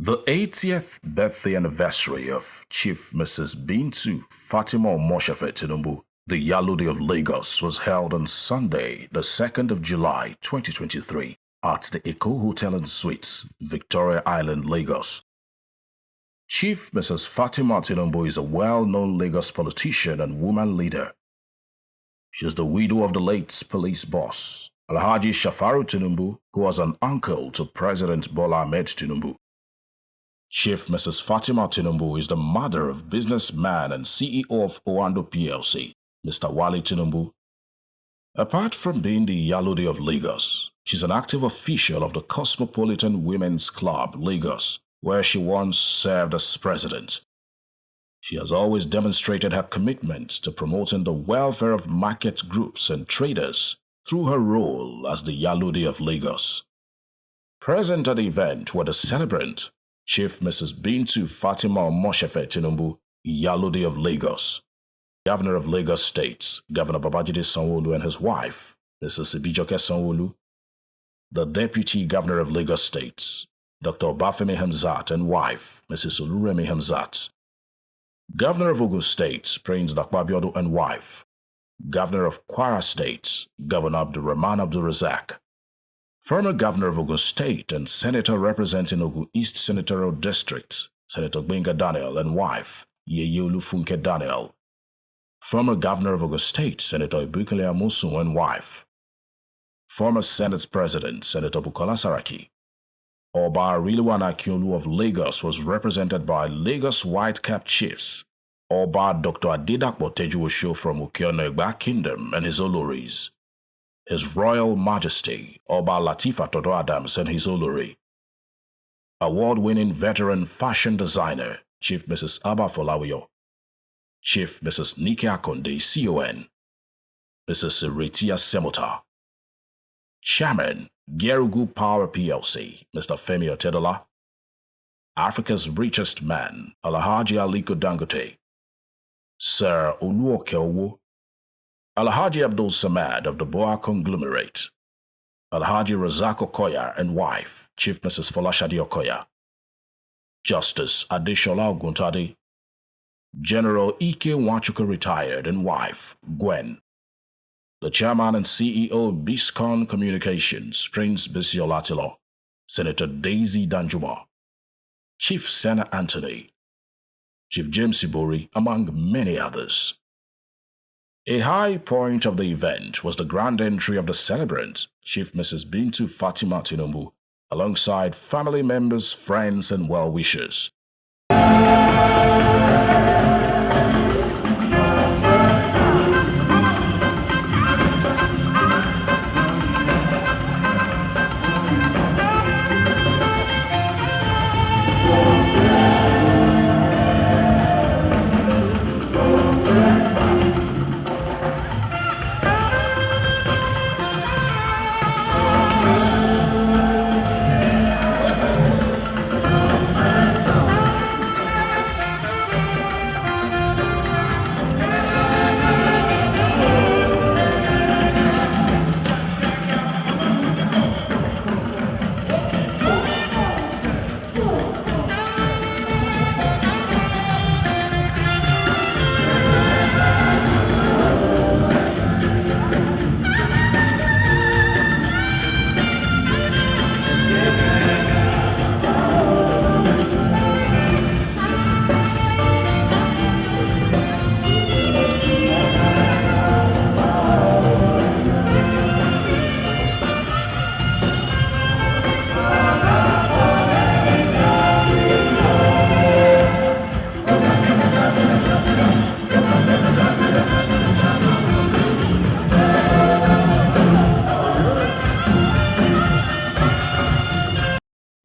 The 80th birthday anniversary of Chief Mrs. Bintu Fatima Omosefe Tinubu, the Yaludi of Lagos, was held on Sunday, the 2nd of July 2023 at the Eco Hotel and Suites, Victoria Island, Lagos. Chief Mrs. Fatima Tinubu is a well-known Lagos politician and woman leader. She is the widow of the late police boss, Alhaji Shafaru Tinubu, who was an uncle to President Bola Ahmed Tinubu. Chief Mrs. Fatima Tinubu is the mother of businessman and CEO of Oando PLC, Mr. Wale Tinubu. Apart from being the Yaludi of Lagos, she's an active official of the Cosmopolitan Women's Club, Lagos, where she once served as president. She has always demonstrated her commitment to promoting the welfare of market groups and traders through her role as the Yaludi of Lagos. Present at the event were the celebrant, Chief Mrs. Bintu Fatima Omosefe Tinubu, Yaludi of Lagos, Governor of Lagos State, Governor Babajide Sanwo-Olu and his wife, Mrs. Ibijoke Sanwo-Olu, the Deputy Governor of Lagos State, Dr. Obafemi Hamzat and wife, Mrs. Oluremi Hamzat, Governor of Ogun State, Prince Dakpabiodo and wife, Governor of Kwara State, Governor Abdulrahman Abdulrazak, former Governor of Ogun State and Senator representing Ogun East Senatorial District, Senator Gbenga Daniel and wife, Yeyolu Funke Daniel, former Governor of Ogun State, Senator Ibukele Amosun and wife, former Senate President, Senator Bukola Saraki. Oba Ariliwan Akiolu of Lagos was represented by Lagos White Cap Chiefs, Oba Dr. Adedapo Tejuosho from Ukionegba Kingdom and his Oloris, His Royal Majesty Oba Latifa Todo Adams and his Olori, award-winning veteran fashion designer Chief Mrs. Abba Folawiyo, Chief Mrs. Nike Akonde CON, Mrs. Ritia Semota, Chairman Gerugu Power PLC Mr. Femi Otedola, Africa's richest man Alhaji Aliko Dangote, Sir Oluoke Owo, Alhaji Abdul Samad of the Boa Conglomerate, Alhaji Razak Okoya and wife, Chief Mrs. Folashade Okoya, Justice Adeshola Oguntade, General Ike Nwachukwu retired and wife, Gwen, the Chairman and CEO of Biscon Communications, Prince Bisi Olatilo, Senator Daisy Danjuma, Chief Sena Anthony, Chief James Ibori, among many others. A high point of the event was the grand entry of the celebrant, Chief Mrs. Bintu Fatima Tinubu, alongside family members, friends, and well-wishers.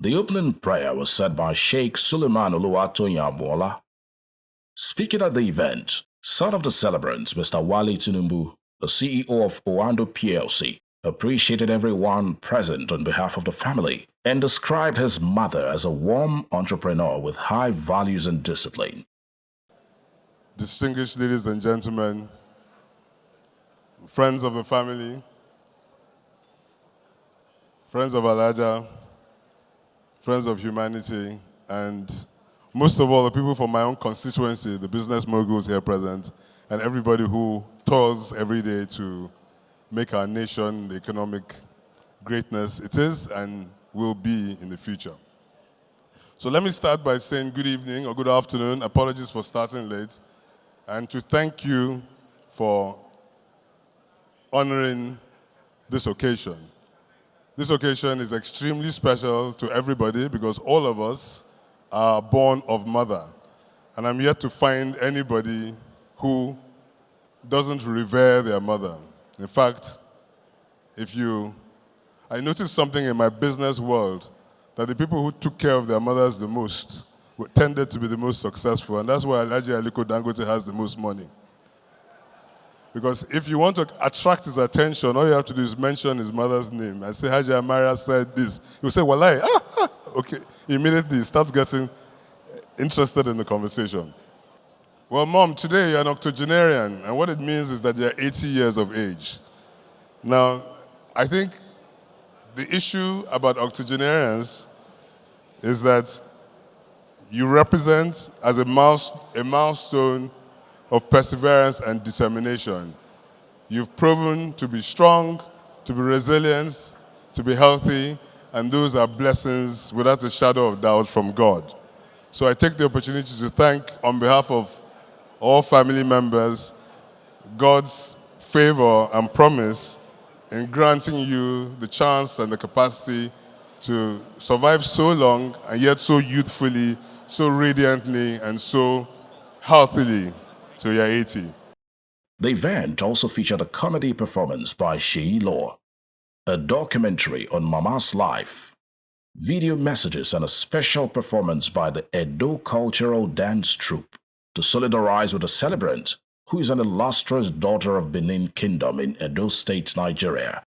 The opening prayer was said by Sheikh Suleiman Oluwatoyin Abuola. Speaking at the event, son of the celebrants, Mr. Wale Tinubu, the CEO of Oando PLC, appreciated everyone present on behalf of the family and described his mother as a warm entrepreneur with high values and discipline. Distinguished ladies and gentlemen, friends of the family, friends of Alaja, friends of humanity, and most of all, the people from my own constituency, the business moguls here present, and everybody who toils every day to make our nation the economic greatness it is and will be in the future. So let me start by saying good evening or good afternoon. Apologies for starting late. And to thank you for honoring this occasion. This occasion is extremely special to everybody because all of us are born of mother. And I'm yet to find anybody who doesn't revere their mother. In fact, I noticed something in my business world, that the people who took care of their mothers the most tended to be the most successful, and that's why Alhaji Aliko Dangote has the most money. Because if you want to attract his attention, all you have to do is mention his mother's name. I say, Haji Amara said this. He'll say, Walai, okay. Immediately he starts getting interested in the conversation. Well, Mom, today you're an octogenarian, and what it means is that you're 80 years of age. Now, I think the issue about octogenarians is that you represent as a milestone of perseverance and determination. You've proven to be strong, to be resilient, to be healthy, and those are blessings without a shadow of doubt from God. So I take the opportunity to thank, on behalf of all family members, God's favor and promise in granting you the chance and the capacity to survive so long and yet so youthfully, so radiantly, and so healthily till you're 80. The event also featured a comedy performance by Sheyi Law, a documentary on Mama's life, video messages, and a special performance by the Edo Cultural Dance Troupe to solidarize with the celebrant, who is an illustrious daughter of Benin Kingdom in Edo State, Nigeria.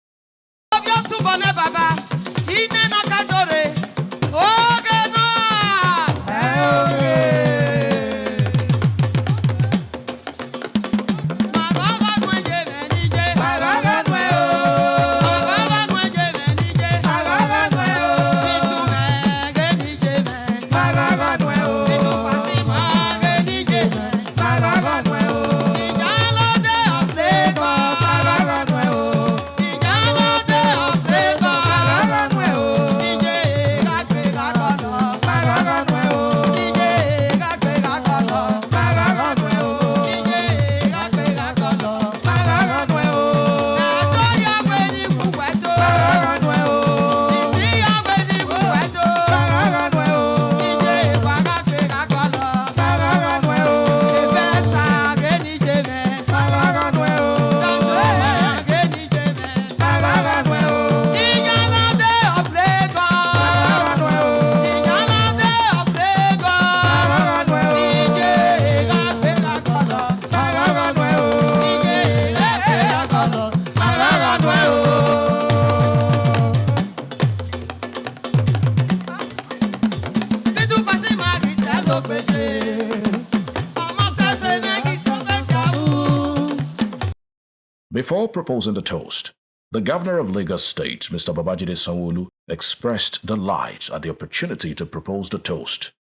Before proposing the toast, the governor of Lagos State, Mr. Babajide Sanwo-Olu, expressed delight at the opportunity to propose the toast.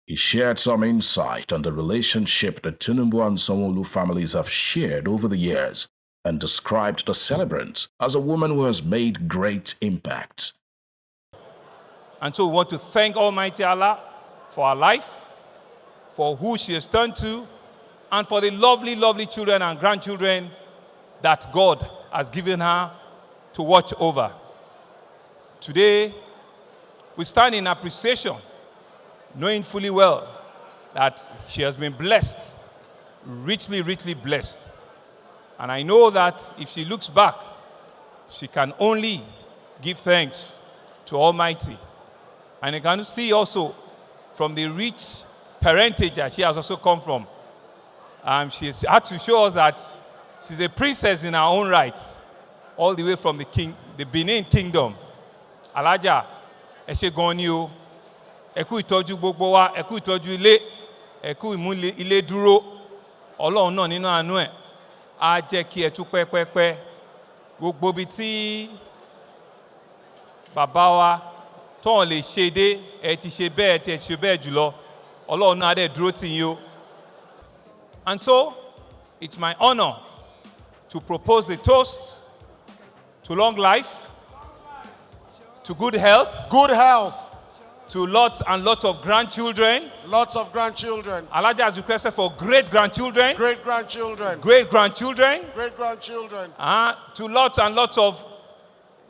He shared some insight on the relationship the Tinubu and Sanwo-Olu families have shared over the years and described the celebrant as a woman who has made great impact. And so we want to thank Almighty Allah for her life, for who she has turned to, and for the lovely, lovely children and grandchildren that God has given her to watch over. Today, we stand in appreciation, knowing fully well that she has been blessed, richly, richly blessed. And I know that if she looks back, she can only give thanks to Almighty. And you can see also from the rich parentage that she has also come from. She's had to show us that she's a princess in her own right, all the way from the Benin Kingdom. Alaja, ẹ ṣé gan ni o, ẹ kú ìtọ́jú gbogbo wa, ẹ kú ìtọ́jú ilé, ẹ kú ìmú ilé dúró. Ọlọ́run náà nínú àánú ẹ̀ á jẹ́ kí ẹ tún pẹ́pẹ́pẹ́. Gbogbo bí tí bàbá wa Tó lè ṣe dé, ẹ ti ṣe bẹ́ẹ̀, ti ṣe bẹ́ẹ̀ jùlọ. Ọlọ́run náà dẹ̀ dúró tì yín o. And so, it's my honor to propose a toast to long life, to good health, to lots and lots of grandchildren. Lots of grandchildren. Alaja has requested for great-grandchildren. Great-grandchildren. Great-grandchildren. Great-grandchildren. To lots and lots of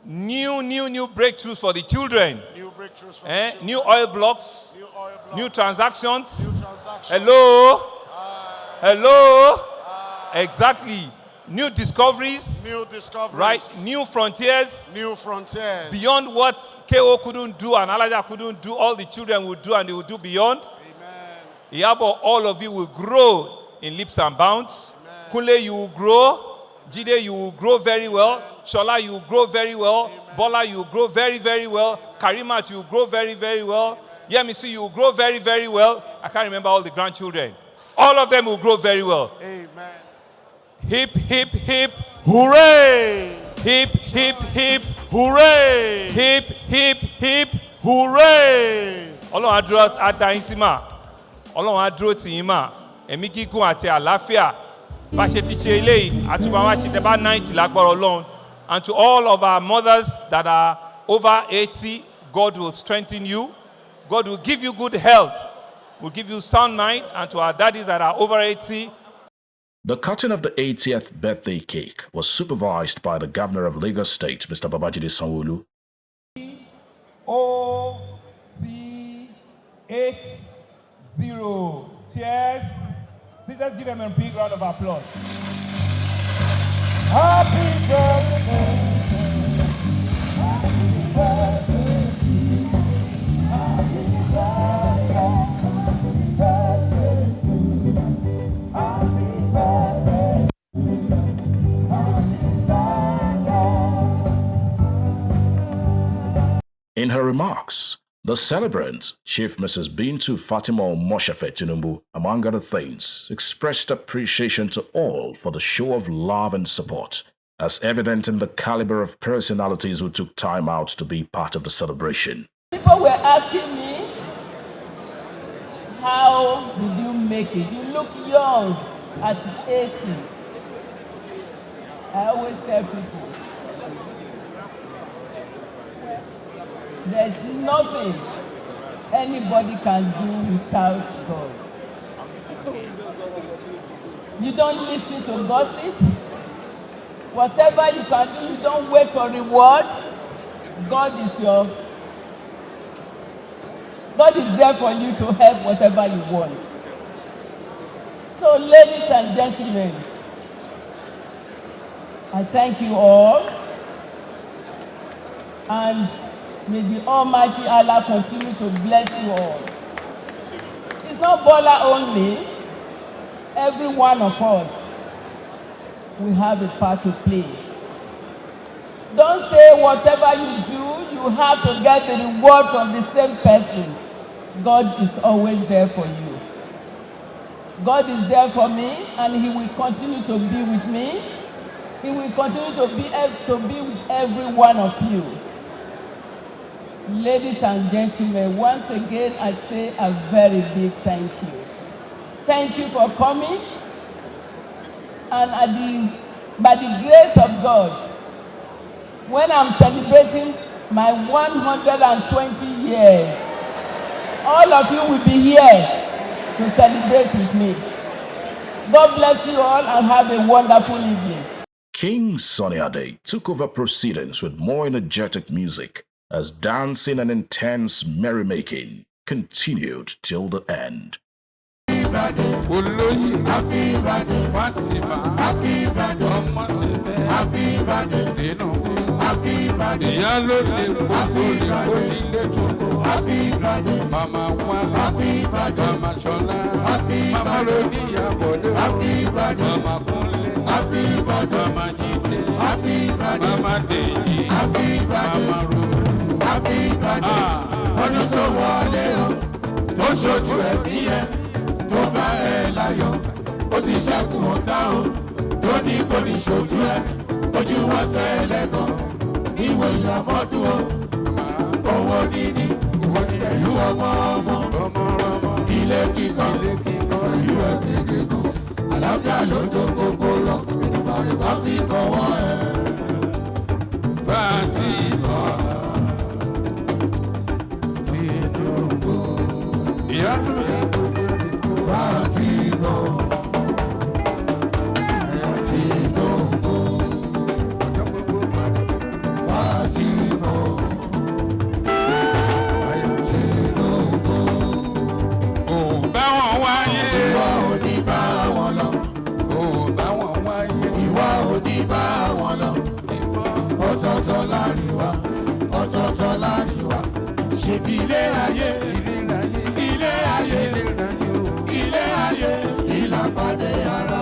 new breakthroughs for the children. New breakthroughs for the children. New oil blocks. New oil blocks. New transactions. New transactions. Hello. Hello. Exactly. New discoveries. New discoveries. Right. New frontiers. New frontiers. Beyond what KO couldn't do and Alaja couldn't do, all the children will do and they will do beyond. Amen. Iyabo, all of you will grow in leaps and bounds. Amen. Kunle, you will grow. Jide, you will grow very well. Amen. Shola, you will grow very well. Amen. Bola, you will grow very, very well. Amen. Karimat, you will grow very, very well. Amen. Yemisi, you will grow very, very well. I can't remember all the grandchildren. All of them will grow very well. Amen. Hip, hip, hip. Hooray! Hip, hip, hip. Hooray! Hip, hip, hip. Hooray! Ọlọ́run á dúró dá yín sí mà. Ọlọ́run á dúró tì yín mà. Ẹ̀mí gígùn àti àlàáfíà. Bá ṣe ti ṣe eléyìí, àtúbọ̀ wá ṣe tẹ́bá 90 lágbára Ọlọ́run. And to all of our mothers that are over 80, God will strengthen you. God will give you good health. Will give you sound mind. And to our daddies that are over 80, the cutting of the 80th birthday cake was supervised by the Governor of Lagos State, Mr. Babajide Sanwo-Olu. OC80. Cheers. Please let's give them a big round of applause. Happy birthday. Happy birthday. Happy birthday. Happy birthday. In her remarks, the celebrant, Chief Mrs. Bintu Fatima Omosefe Tinubu, among other things, expressed appreciation to all for the show of love and support, as evident in the caliber of personalities who took time out to be part of the celebration. People were asking me, how did you make it? You look young at 80. I always tell people, there's nothing anybody can do without God. You don't listen to gossip. Whatever you can do, you don't wait for reward. God is there for you to help whatever you want. So, ladies and gentlemen, I thank you all. And may the Almighty Allah continue to bless you all. It's not Bola only. Every one of us, we have a part to play. Don't say whatever you do, you have to get the reward from the same person. God is always there for you. God is there for me, and He will continue to be with me. He will continue to be with every one of you. Ladies and gentlemen, once again, I say a very big thank you. Thank you for coming. And by the grace of God, when I'm celebrating my 120 years, all of you will be here to celebrate with me. God bless you all and have a wonderful evening. King Sunny Ade took over proceedings with more energetic music as dancing and intense merrymaking continued till the end. Happy birthday, Fatima. Happy birthday, Omosefe. Happy birthday, Tinubu. Happy birthday, Yalode, Boboli, Otile Toko. Happy birthday, Mama Wala. Happy birthday, Mama Shola. Happy Mama Rodia Bodo. Happy birthday, Mama Kunle. Happy birthday, Mama Jite. Happy birthday, Mama Deji. Happy birthday, Mama Ru. Happy birthday, ọdún tó wọlé o, tó ṣojú ẹbí ẹ. Tó bá ẹ láyọ̀, ó ti ṣẹ́kù ọ̀tá o, tó ní kò ní ṣojú ẹ, ojú wọn tẹ́lẹ̀ gan, ìwé ìyàmọ́dún o, owó níní. pẹ̀lú ọmọ ọmọ ilé kíkọ́ pẹ̀lú ẹbí gígùn àlàáfíà ló tó gbogbo lọ ìdúbàrè bá fi kọ́wọ́ ẹ̀. Fatima Tinubu ìyanu ní gbogbo ìkó. Fatima Tinubu ọjọ́ gbogbo pàdé. Fatima Tinubu kò bá wọn wáyé. Ìwà ò ní bá wọn lọ. Kò bá wọn wáyé. Ìwà ò ní bá wọn lọ. Ọ̀tọ̀ọ̀tọ̀ láríwá, ọ̀tọ̀ọ̀tọ̀ láríwá. Ṣebí ilé ayé, ilé ayé, ilé ayé, ìlàpàdé ara.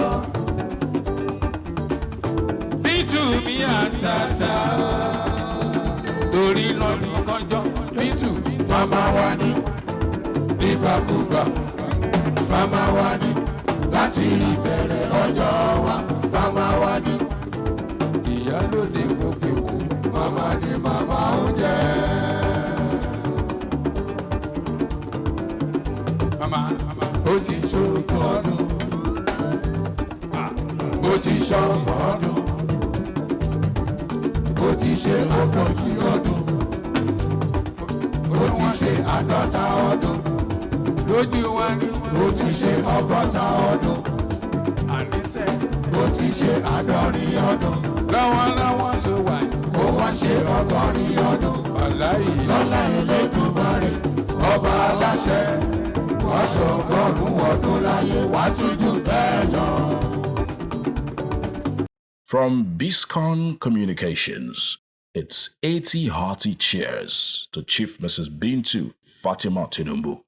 Bintu mi àtàtà, torí lọ́dún kọjọ́. Bintu màmá wa ní nígbàkúgbà, màmá wa ní láti ìbẹ̀rẹ̀ ọjọ́ wa, màmá wa ní. Ìyálóde gbogbo ikú, màmá ni màmá ó jẹ́. Màmá ó ti ṣogún ọdún, ó ti ṣọgbọ̀n ọdún, ó ti ṣe ogójì ọdún, ó ti ṣe àádọ́ta ọdún, lójú wa ni ó ti ṣe ọgọ́ta ọdún, àníṣe ó ti ṣe àádọ́rin ọdún. Lọ́wọ́lọ́wọ́ tó wà yìí. Ó wá ṣe ọgọ́rin ọdún. Lọ́lá Elédùmarè ọba aláṣẹ. Wọ́n ṣọgọ́rùn-ún ọdún láyé wá tún jù bẹ́ẹ̀ lọ. From Biscon Communications, it's 80 hearty cheers to Chief Mrs. Bintu Fatima Tinubu.